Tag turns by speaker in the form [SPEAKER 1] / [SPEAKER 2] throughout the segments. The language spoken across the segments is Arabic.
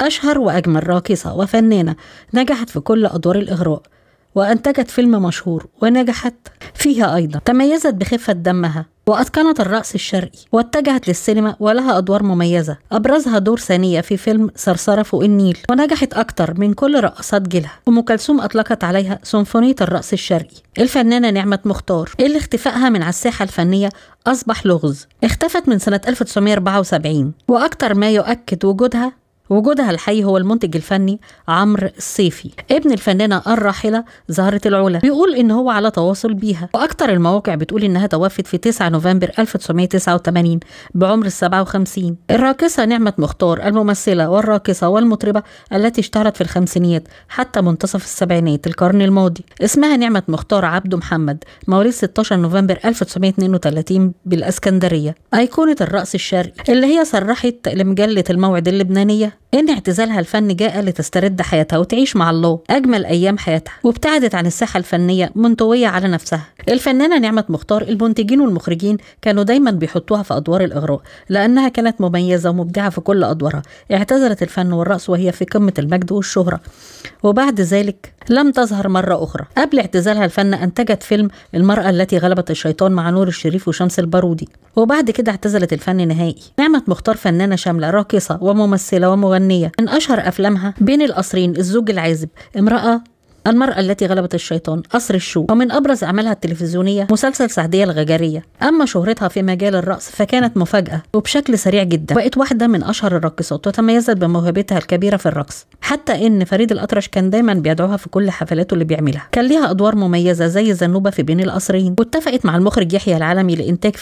[SPEAKER 1] أشهر وأجمل راقصة وفنانة نجحت في كل أدوار الإغراء، وأنتجت فيلم مشهور ونجحت فيها أيضا. تميزت بخفة دمها وأتقنت الرقص الشرقي، واتجهت للسينما ولها أدوار مميزة، أبرزها دور ثانية في فيلم صرصرة فوق النيل، ونجحت أكتر من كل رقصات جيلها. أم كلثوم أطلقت عليها سيمفونية الرقص الشرقي. الفنانة نعمة مختار اللي اختفائها من على الساحة الفنية أصبح لغز، اختفت من سنة 1974، وأكتر ما يؤكد وجودها الحي هو المنتج الفني عمرو الصيفي ابن الفنانة الراحلة زهرة العلا. بيقول إن هو على تواصل بيها، وأكتر المواقع بتقول إنها توفت في 9 نوفمبر 1989 بعمر 57. الراقصة نعمة مختار الممثلة والراقصة والمطربة التي اشتهرت في الخمسينيات حتى منتصف السبعينات القرن الماضي. اسمها نعمة مختار عبده محمد، مواليد 16 نوفمبر 1932 بالإسكندرية. أيقونة الرقص الشرقي اللي هي صرحت لمجلة الموعد اللبنانية إن اعتزالها الفن جاء لتسترد حياتها وتعيش مع الله أجمل أيام حياتها، وابتعدت عن الساحة الفنية منطوية على نفسها. الفنانة نعمة مختار المنتجين والمخرجين كانوا دايما بيحطوها في أدوار الإغراء لأنها كانت مميزة ومبدعة في كل أدوارها. اعتزلت الفن والرقص وهي في قمة المجد والشهرة، وبعد ذلك لم تظهر مرة أخرى. قبل اعتزالها الفن أنتجت فيلم المرأة التي غلبت الشيطان مع نور الشريف وشمس البارودي، وبعد كده اعتزلت الفن نهائي. نعمة مختار فنانة شاملة، راقصة وممثلة ومغنية. من أشهر أفلامها بين القصرين، الزوج العازب، المرأة التي غلبت الشيطان، قصر الشوق، ومن أبرز أعمالها التلفزيونية مسلسل سعدية الغجرية. أما شهرتها في مجال الرقص فكانت مفاجأة وبشكل سريع جدا، بقت واحدة من أشهر الراقصات وتميزت بموهبتها الكبيرة في الرقص، حتى إن فريد الأطرش كان دايما بيدعوها في كل حفلاته اللي بيعملها. كان ليها أدوار مميزة زي زنوبة في بين القصرين، واتفقت مع المخرج يحيى العالمي لإنتاج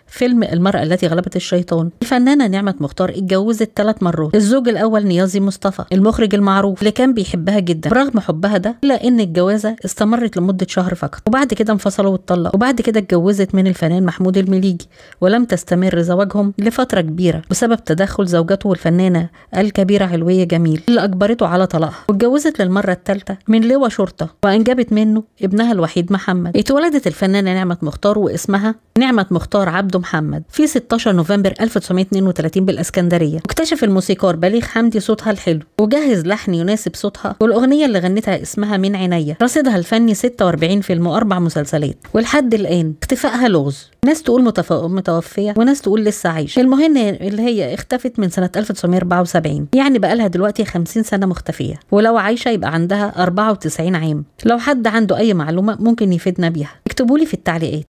[SPEAKER 1] فيلم المرأة التي غلبت الشيطان. الفنانة نعمة مختار اتجوزت 3 مرات. الزوج الأول نيازي مصطفى، المخرج المعروف اللي كان بيحبها جدا، برغم حبها ده إلا إن الجوازة استمرت لمدة شهر فقط، وبعد كده انفصلوا واتطلقوا. وبعد كده اتجوزت من الفنان محمود المليجي، ولم تستمر زواجهم لفترة كبيرة بسبب تدخل زوجته الفنانة الكبيرة علوية جميل اللي أجبرته على طلاقها. واتجوزت للمرة الثالثة من لواء شرطة، وأنجبت منه ابنها الوحيد محمد. اتولدت الفنانة نعمة مختار واسمها نعمة مختار عبده محمد في 16 نوفمبر 1932 بالإسكندرية. واكتشف الموسيقار بليغ حمدي صوتها الحلو، وجهز لحن يناسب صوتها، والأغنية اللي غنتها اسمها من عينيا. رصيدها الفني 46 فيلم و4 مسلسلات، ولحد الآن اختفائها لغز. ناس تقول متوفية وناس تقول لسه عايشة. المهم اللي هي اختفت من سنة 1974، يعني بقالها دلوقتي 50 سنة مختفية، ولو عايشة يبقى عندها 94 عام. لو حد عنده أي معلومة ممكن يفيدنا بيها، اكتبولي في التعليقات.